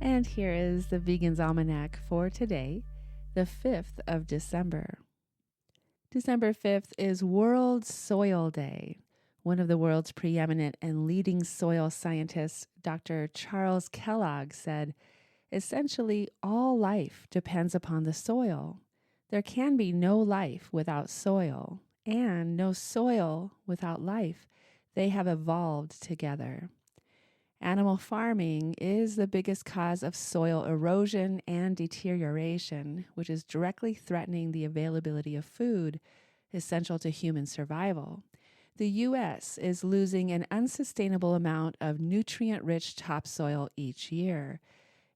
And here is the Vegan's Almanac for today, the 5th of December. December 5th is World Soil Day. One of the world's preeminent and leading soil scientists, Dr. Charles Kellogg, said, "Essentially, all life depends upon the soil. There can be no life without soil, and no soil without life. They have evolved together." Animal farming is the biggest cause of soil erosion and deterioration, which is directly threatening the availability of food essential to human survival. The U.S. is losing an unsustainable amount of nutrient-rich topsoil each year,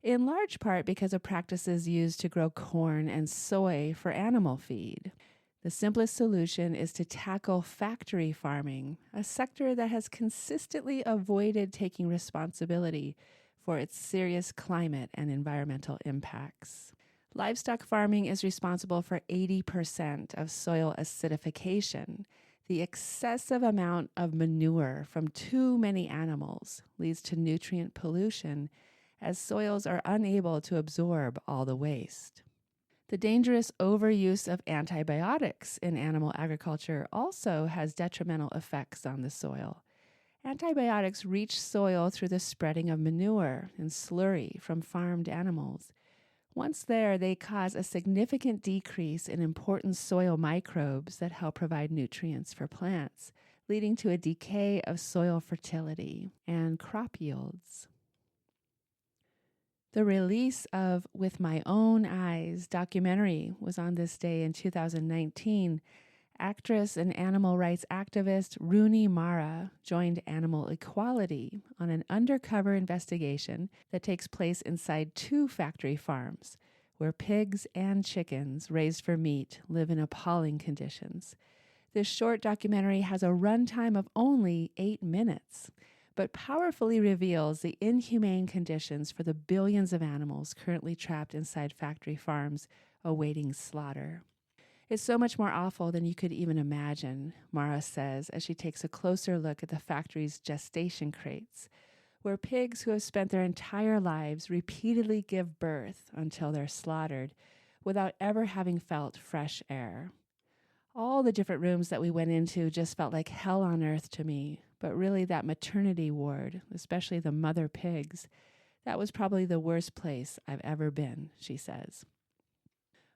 in large part because of practices used to grow corn and soy for animal feed. The simplest solution is to tackle factory farming, a sector that has consistently avoided taking responsibility for its serious climate and environmental impacts. Livestock farming is responsible for 80% of soil acidification. The excessive amount of manure from too many animals leads to nutrient pollution, as soils are unable to absorb all the waste. The dangerous overuse of antibiotics in animal agriculture also has detrimental effects on the soil. Antibiotics reach soil through the spreading of manure and slurry from farmed animals. Once there, they cause a significant decrease in important soil microbes that help provide nutrients for plants, leading to a decay of soil fertility and crop yields. The release of With My Own Eyes documentary was on this day in 2019. Actress and animal rights activist Rooney Mara joined Animal Equality on an undercover investigation that takes place inside 2 factory farms, where pigs and chickens raised for meat live in appalling conditions. This short documentary has a runtime of only 8 minutes, but powerfully reveals the inhumane conditions for the billions of animals currently trapped inside factory farms awaiting slaughter. It's so much more awful than you could even imagine, Mara says as she takes a closer look at the factory's gestation crates, where pigs who have spent their entire lives repeatedly give birth until they're slaughtered without ever having felt fresh air. All the different rooms that we went into just felt like hell on earth to me, but really that maternity ward, especially the mother pigs, that was probably the worst place I've ever been, she says.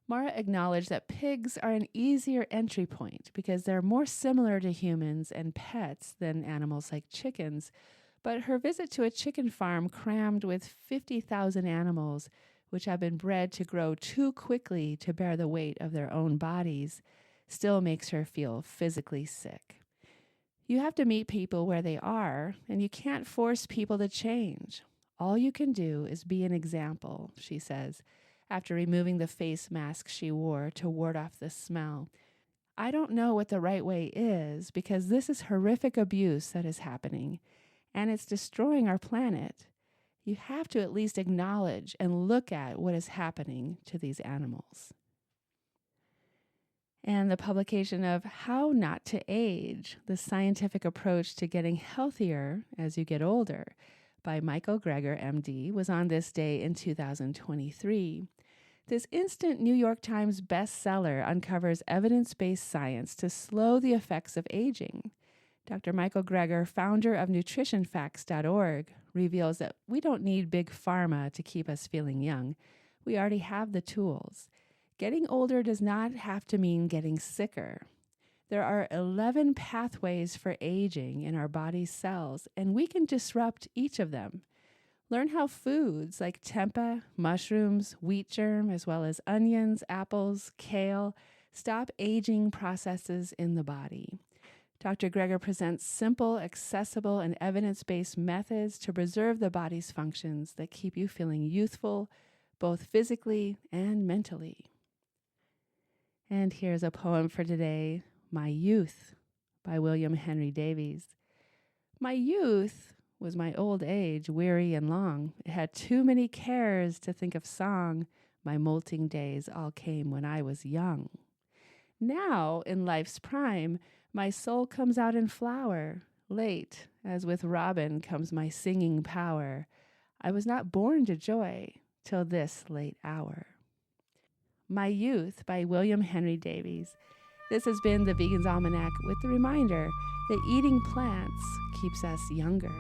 Mara acknowledged that pigs are an easier entry point because they're more similar to humans and pets than animals like chickens, but her visit to a chicken farm crammed with 50,000 animals, which have been bred to grow too quickly to bear the weight of their own bodies, still makes her feel physically sick. You have to meet people where they are, and you can't force people to change. All you can do is be an example, she says, after removing the face mask she wore to ward off the smell. I don't know what the right way is because this is horrific abuse that is happening, and it's destroying our planet. You have to at least acknowledge and look at what is happening to these animals. And the publication of How Not to Age, the Scientific Approach to Getting Healthier as You Get Older by Michael Greger, MD, was on this day in 2023. This instant New York Times bestseller uncovers evidence-based science to slow the effects of aging. Dr. Michael Greger, founder of nutritionfacts.org, reveals that we don't need big pharma to keep us feeling young. We already have the tools. Getting older does not have to mean getting sicker. There are 11 pathways for aging in our body's cells, and we can disrupt each of them. Learn how foods like tempeh, mushrooms, wheat germ, as well as onions, apples, kale, stop aging processes in the body. Dr. Greger presents simple, accessible, and evidence-based methods to preserve the body's functions that keep you feeling youthful, both physically and mentally. And here's a poem for today, My Youth, by William Henry Davies. My youth was my old age, weary and long. It had too many cares to think of song. My molting days all came when I was young. Now, in life's prime, my soul comes out in flower. Late, as with robin, comes my singing power. I was not born to joy till this late hour. My Youth by William Henry Davies. This has been the Vegan's Almanac with the reminder that eating plants keeps us younger.